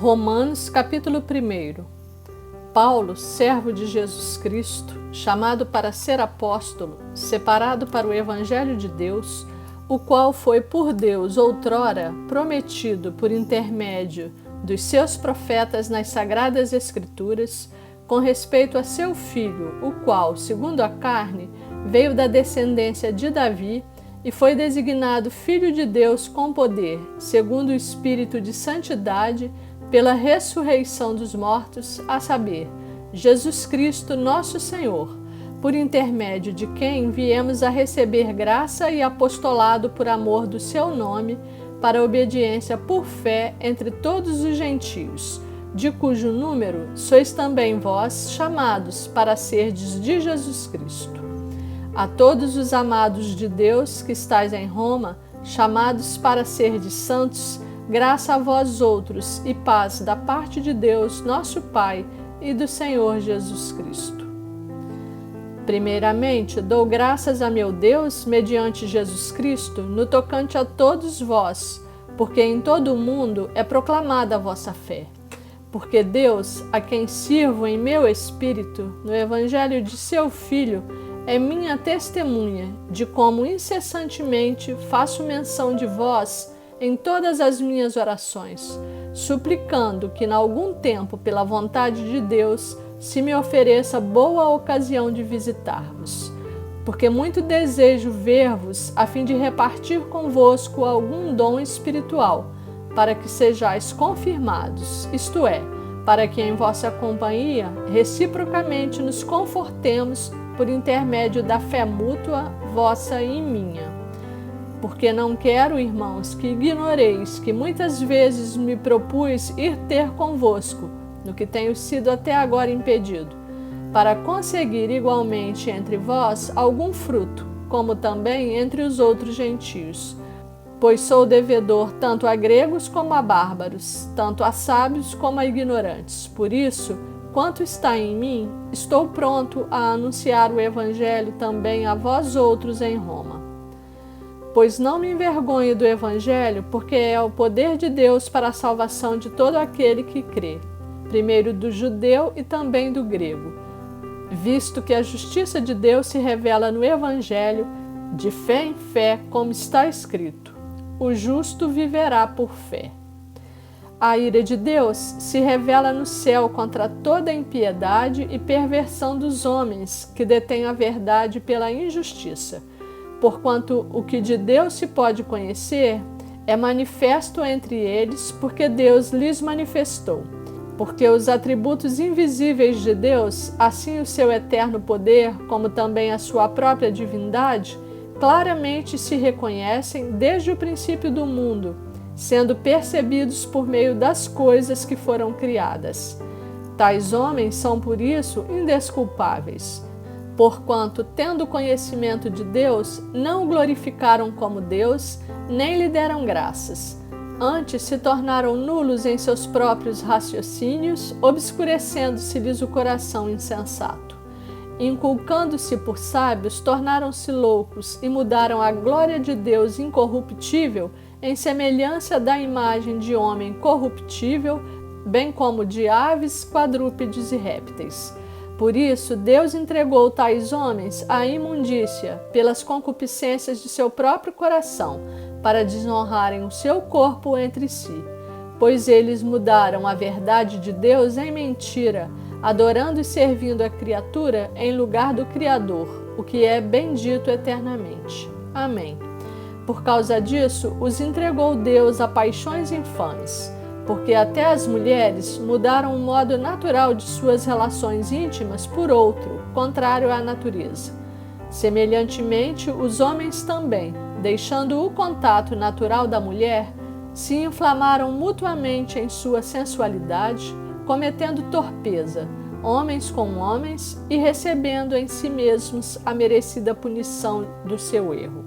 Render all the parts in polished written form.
Romanos capítulo 1. Paulo, servo de Jesus Cristo, chamado para ser apóstolo, separado para o Evangelho de Deus, o qual foi por Deus outrora prometido por intermédio dos seus profetas nas Sagradas Escrituras, com respeito a seu Filho, o qual, segundo a carne, veio da descendência de Davi e foi designado Filho de Deus com poder, segundo o Espírito de Santidade, pela ressurreição dos mortos, a saber, Jesus Cristo nosso Senhor, por intermédio de quem viemos a receber graça e apostolado por amor do seu nome, para obediência por fé entre todos os gentios, de cujo número sois também vós chamados para serdes de Jesus Cristo. A todos os amados de Deus que estais em Roma, chamados para serdes santos, graça a vós outros e paz da parte de Deus, nosso Pai, e do Senhor Jesus Cristo. Primeiramente, dou graças a meu Deus, mediante Jesus Cristo, no tocante a todos vós, porque em todo o mundo é proclamada a vossa fé. Porque Deus, a quem sirvo em meu espírito, no Evangelho de seu Filho, é minha testemunha de como incessantemente faço menção de vós em todas as minhas orações, suplicando que, em algum tempo, pela vontade de Deus, se me ofereça boa ocasião de visitar-vos. Porque muito desejo ver-vos, a fim de repartir convosco algum dom espiritual, para que sejais confirmados, isto é, para que em vossa companhia reciprocamente nos confortemos por intermédio da fé mútua, vossa e minha. Porque não quero, irmãos, que ignoreis que muitas vezes me propus ir ter convosco, no que tenho sido até agora impedido, para conseguir igualmente entre vós algum fruto, como também entre os outros gentios. Pois sou devedor tanto a gregos como a bárbaros, tanto a sábios como a ignorantes. Por isso, quanto está em mim, estou pronto a anunciar o Evangelho também a vós outros em Roma. Pois não me envergonho do Evangelho, porque é o poder de Deus para a salvação de todo aquele que crê, primeiro do judeu e também do grego, visto que a justiça de Deus se revela no Evangelho, de fé em fé, como está escrito: o justo viverá por fé. A ira de Deus se revela no céu contra toda a impiedade e perversão dos homens que detêm a verdade pela injustiça. Porquanto o que de Deus se pode conhecer é manifesto entre eles, porque Deus lhes manifestou. Porque os atributos invisíveis de Deus, assim o seu eterno poder, como também a sua própria divindade, claramente se reconhecem desde o princípio do mundo, sendo percebidos por meio das coisas que foram criadas. Tais homens são, por isso, indesculpáveis. Porquanto, tendo conhecimento de Deus, não o glorificaram como Deus, nem lhe deram graças. Antes se tornaram nulos em seus próprios raciocínios, obscurecendo-se-lhes o coração insensato. Inculcando-se por sábios, tornaram-se loucos e mudaram a glória de Deus incorruptível em semelhança da imagem de homem corruptível, bem como de aves, quadrúpedes e répteis. Por isso, Deus entregou tais homens à imundícia pelas concupiscências de seu próprio coração, para desonrarem o seu corpo entre si. Pois eles mudaram a verdade de Deus em mentira, adorando e servindo a criatura em lugar do Criador, o que é bendito eternamente. Amém. Por causa disso, os entregou Deus a paixões infames, porque até as mulheres mudaram o modo natural de suas relações íntimas por outro, contrário à natureza. Semelhantemente, os homens também, deixando o contato natural da mulher, se inflamaram mutuamente em sua sensualidade, cometendo torpeza, homens com homens, e recebendo em si mesmos a merecida punição do seu erro.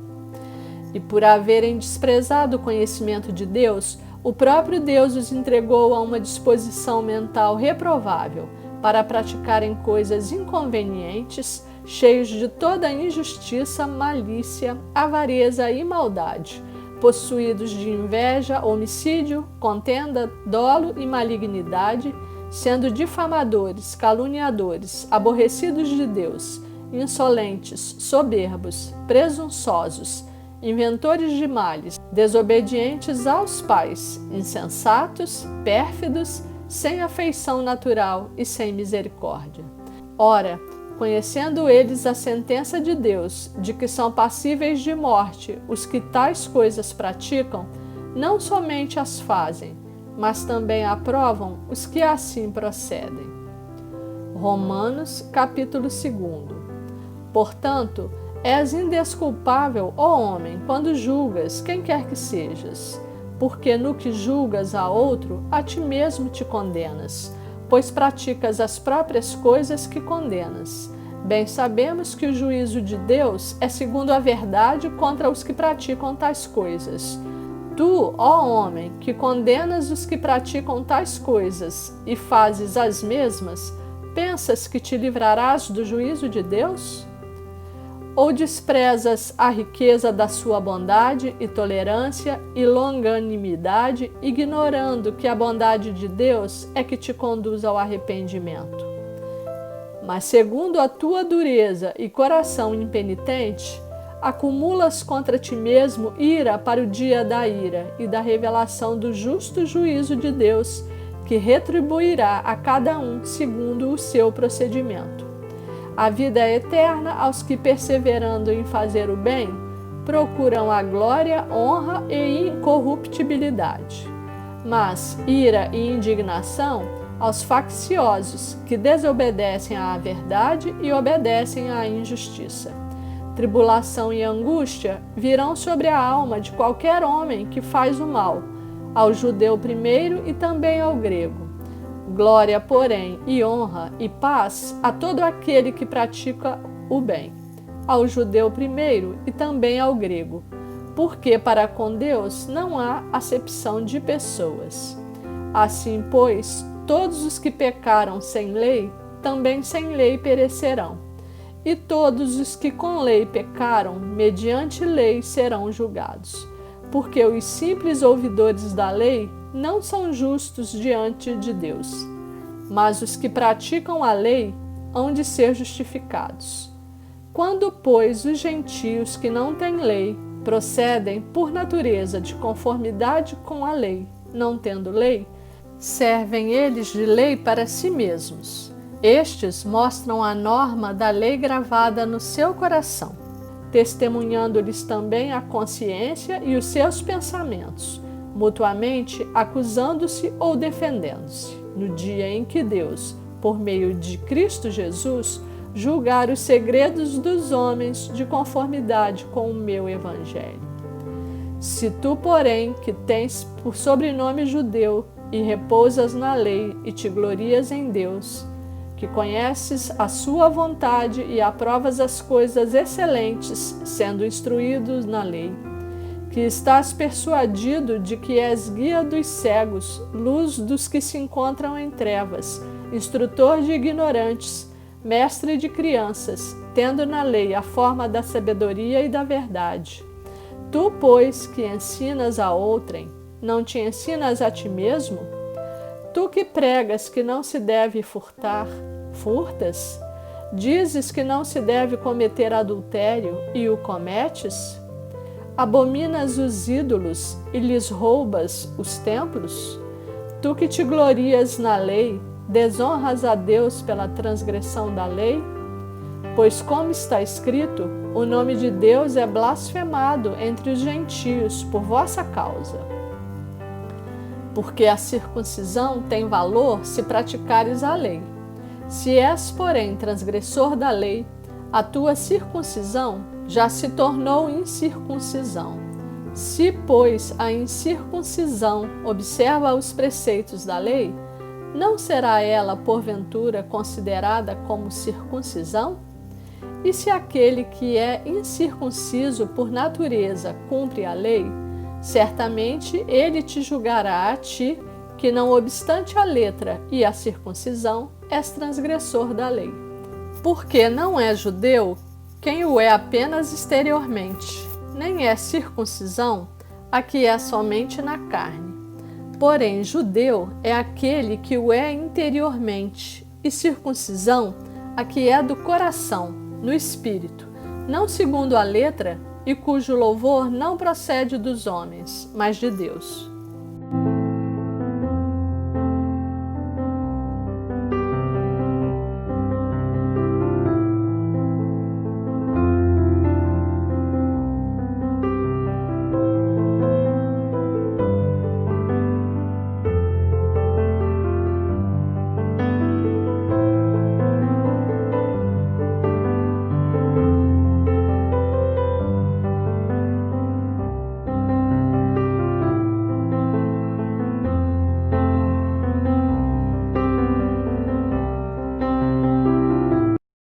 E por haverem desprezado o conhecimento de Deus, o próprio Deus os entregou a uma disposição mental reprovável, para praticarem coisas inconvenientes, cheios de toda injustiça, malícia, avareza e maldade, possuídos de inveja, homicídio, contenda, dolo e malignidade, sendo difamadores, caluniadores, aborrecidos de Deus, insolentes, soberbos, presunçosos, inventores de males, desobedientes aos pais, insensatos, pérfidos, sem afeição natural e sem misericórdia. Ora, conhecendo eles a sentença de Deus, de que são passíveis de morte os que tais coisas praticam, não somente as fazem, mas também aprovam os que assim procedem. Romanos, capítulo 2. Portanto, és indesculpável, ó homem, quando julgas quem quer que sejas, porque no que julgas a outro, a ti mesmo te condenas, pois praticas as próprias coisas que condenas. Bem sabemos que o juízo de Deus é segundo a verdade contra os que praticam tais coisas. Tu, ó homem, que condenas os que praticam tais coisas e fazes as mesmas, pensas que te livrarás do juízo de Deus? Ou desprezas a riqueza da sua bondade e tolerância e longanimidade, ignorando que a bondade de Deus é que te conduz ao arrependimento? Mas segundo a tua dureza e coração impenitente, acumulas contra ti mesmo ira para o dia da ira e da revelação do justo juízo de Deus, que retribuirá a cada um segundo o seu procedimento. A vida é eterna aos que, perseverando em fazer o bem, procuram a glória, honra e incorruptibilidade. Mas ira e indignação aos facciosos, que desobedecem à verdade e obedecem à injustiça. Tribulação e angústia virão sobre a alma de qualquer homem que faz o mal, ao judeu primeiro e também ao grego. Glória, porém, e honra e paz a todo aquele que pratica o bem, ao judeu primeiro e também ao grego, porque para com Deus não há acepção de pessoas. Assim, pois, todos os que pecaram sem lei, também sem lei perecerão, e todos os que com lei pecaram, mediante lei serão julgados, porque os simples ouvidores da lei não são justos diante de Deus, mas os que praticam a lei hão de ser justificados. Quando, pois, os gentios que não têm lei procedem por natureza de conformidade com a lei, não tendo lei, servem eles de lei para si mesmos. Estes mostram a norma da lei gravada no seu coração, testemunhando-lhes também a consciência e os seus pensamentos, mutuamente acusando-se ou defendendo-se, no dia em que Deus, por meio de Cristo Jesus, julgar os segredos dos homens de conformidade com o meu evangelho. Se tu, porém, que tens por sobrenome judeu e repousas na lei e te glorias em Deus, que conheces a sua vontade e aprovas as coisas excelentes, sendo instruídos na lei, que estás persuadido de que és guia dos cegos, luz dos que se encontram em trevas, instrutor de ignorantes, mestre de crianças, tendo na lei a forma da sabedoria e da verdade. Tu, pois, que ensinas a outrem, não te ensinas a ti mesmo? Tu que pregas que não se deve furtar, furtas? Dizes que não se deve cometer adultério e o cometes? Abominas os ídolos e lhes roubas os templos? Tu que te glorias na lei, desonras a Deus pela transgressão da lei? Pois, como está escrito, o nome de Deus é blasfemado entre os gentios por vossa causa. Porque a circuncisão tem valor se praticares a lei. Se és, porém, transgressor da lei, a tua circuncisão já se tornou incircuncisão. Se, pois, a incircuncisão observa os preceitos da lei, não será ela, porventura, considerada como circuncisão? E se aquele que é incircunciso por natureza cumpre a lei, certamente ele te julgará a ti, que não obstante a letra e a circuncisão, és transgressor da lei. Porque não é judeu quem o é apenas exteriormente, nem é circuncisão a que é somente na carne. Porém, judeu é aquele que o é interiormente, e circuncisão, a que é do coração, no espírito, não segundo a letra, e cujo louvor não procede dos homens, mas de Deus.